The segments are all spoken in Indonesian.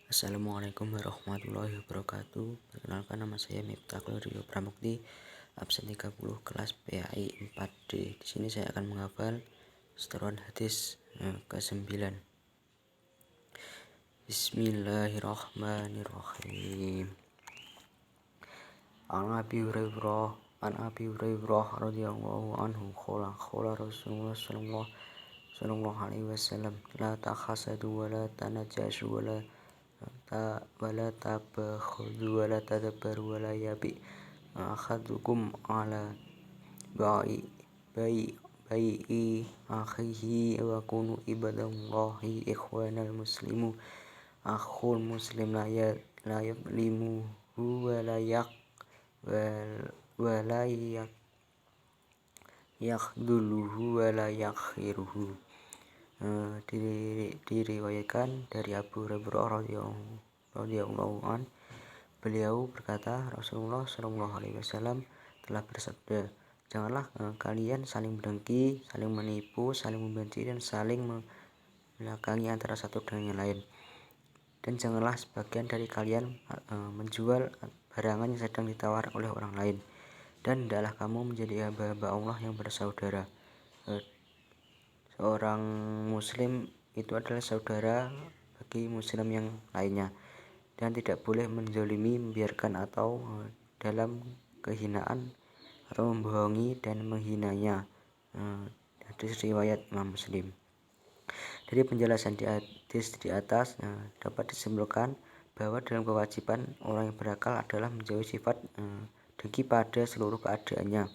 Assalamualaikum warahmatullahi wabarakatuh. Perkenalkan, nama saya Miftahul Rio Pramukti, absen 30 kelas PAI 4D. Di sini saya akan menghafal setoran hadis ke-9. Bismillahirrahmanirrahim. An Abi Hurairah radhiyallahu anhu qala Rasulullah sallallahu alaihi wasallam, la takhasadu wa la tanajashu wa la tabakhudhu wa la tadabbaru wa la yabi akhadukum ala bai'i akhihi wa kunu ibadallahi ikhwanal muslimu akhul muslim la yadlimuhu wa la yakhduluhu wa la yakhiruhu. Diriwayatkan dari Abu Hurairah radhiyallahu an, beliau berkata, Rasulullah Shallallahu alaihi wasallam telah bersabda, janganlah kalian saling mendengki, saling menipu, saling membenci, dan saling membelakangi antara satu dengan yang lain. Dan janganlah sebagian dari kalian menjual barangan yang sedang ditawar oleh orang lain. Dan hendaklah kamu menjadi hamba-hamba Allah yang bersaudara. Seorang muslim itu adalah saudara bagi muslim yang lainnya, dan tidak boleh menzalimi, membiarkan atau dalam kehinaan atau membohongi dan menghinanya. Hadis riwayat Imam Muslim. Dari penjelasan di hadis di atas dapat disimpulkan bahwa dalam kewajiban orang yang berakal adalah menjauhi sifat dengki pada seluruh keadaannya.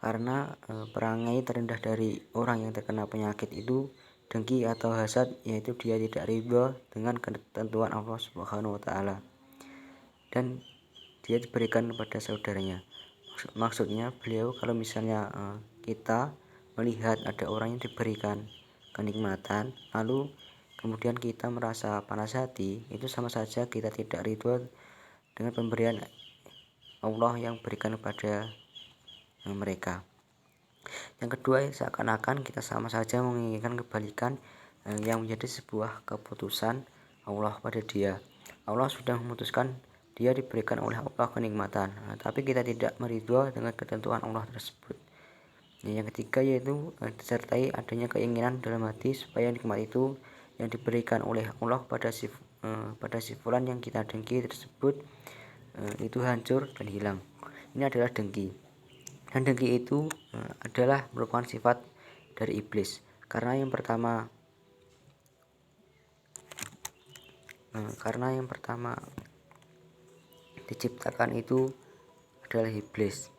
Karena perangai terendah dari orang yang terkena penyakit itu dengki atau hasad, yaitu dia tidak ridho dengan ketentuan Allah Subhanahu wa Ta'ala dan dia diberikan kepada saudaranya. Maksudnya beliau, kalau misalnya kita melihat ada orang yang diberikan kenikmatan lalu kemudian kita merasa panas hati, itu sama saja kita tidak ridho dengan pemberian Allah yang berikan kepada mereka. Yang kedua, seakan-akan kita sama saja menginginkan kebalikan yang menjadi sebuah keputusan Allah pada dia. Allah sudah memutuskan dia diberikan oleh Allah kenikmatan, tapi kita tidak meridho dengan ketentuan Allah tersebut. Yang ketiga, yaitu disertai adanya keinginan dalam hati supaya nikmat itu yang diberikan oleh Allah pada si fulan yang kita dengki tersebut itu hancur dan hilang. Ini adalah dengki. Dan dengki itu adalah merupakan sifat dari iblis, karena yang pertama diciptakan itu adalah iblis.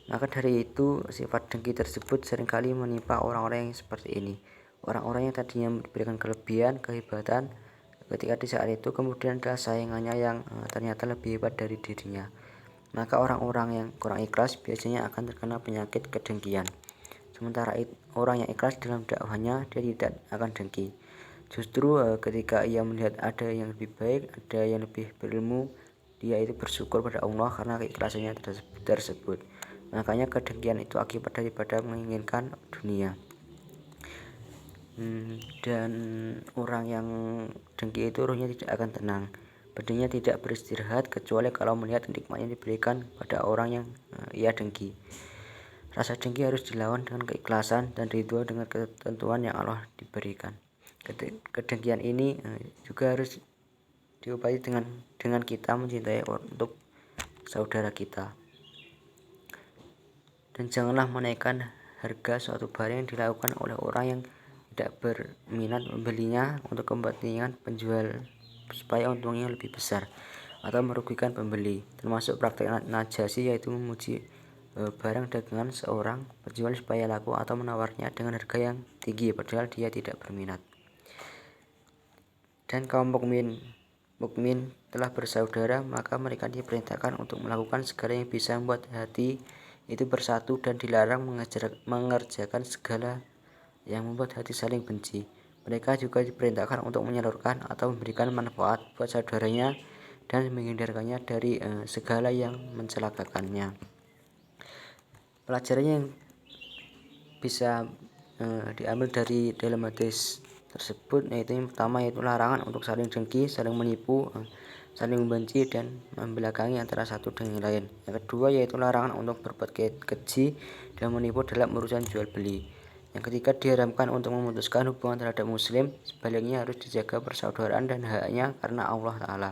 Maka dari itu sifat dengki tersebut seringkali menimpa orang-orang yang seperti ini. Orang-orang yang tadinya diberikan kelebihan, kehebatan ketika di saat itu kemudian adalah saingannya yang ternyata lebih hebat dari dirinya. Maka orang-orang yang kurang ikhlas biasanya akan terkena penyakit kedengkian. Sementara orang yang ikhlas dalam dakwahnya, dia tidak akan dengki. Justru ketika ia melihat ada yang lebih baik, ada yang lebih berilmu, dia itu bersyukur pada Allah karena keikhlasannya tersebut. Makanya kedengkian itu akibat daripada menginginkan dunia. Dan orang yang dengki itu ruhnya tidak akan tenang, badannya tidak beristirahat kecuali kalau melihat nikmat yang diberikan pada orang yang ia dengki. Rasa dengki harus dilawan dengan keikhlasan dan ridho dengan ketentuan yang Allah diberikan. Kedengkian ini juga harus diobati dengan kita mencintai untuk saudara kita. Dan janganlah menaikkan harga suatu barang yang dilakukan oleh orang yang tidak berminat membelinya untuk kepentingan penjual supaya untungnya lebih besar atau merugikan pembeli, termasuk praktek najasi, yaitu memuji barang dagangan seorang penjual supaya laku atau menawarnya dengan harga yang tinggi padahal dia tidak berminat. Dan kaum mukmin telah bersaudara, maka mereka diperintahkan untuk melakukan segala yang bisa membuat hati itu bersatu dan dilarang mengerjakan segala yang membuat hati saling benci. Mereka juga diperintahkan untuk menyalurkan atau memberikan manfaat buat saudaranya dan menghindarkannya dari segala yang mencelakakannya. Pelajaran yang bisa diambil dari dalam hadis tersebut, yaitu yang pertama yaitu larangan untuk saling dengki, saling menipu, saling membenci dan membelakangi antara satu dengan yang lain. Yang kedua yaitu larangan untuk berbuat keji dan menipu dalam urusan jual beli. Yang ketiga diharamkan untuk memutuskan hubungan terhadap muslim, sebaliknya harus dijaga persaudaraan dan haknya karena Allah Ta'ala.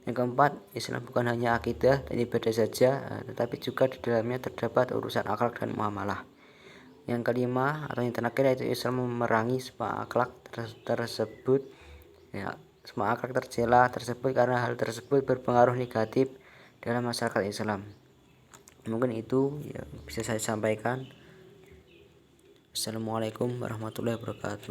Yang keempat, Islam bukan hanya akidah dan ibadah saja, tetapi juga di dalamnya terdapat urusan akhlak dan muamalah. Yang kelima atau yang terakhir yaitu Islam memerangi semua akhlak tersebut, semua akhlak tercela tersebut karena hal tersebut berpengaruh negatif dalam masyarakat Islam. Mungkin itu bisa saya sampaikan. Assalamualaikum warahmatullahi wabarakatuh.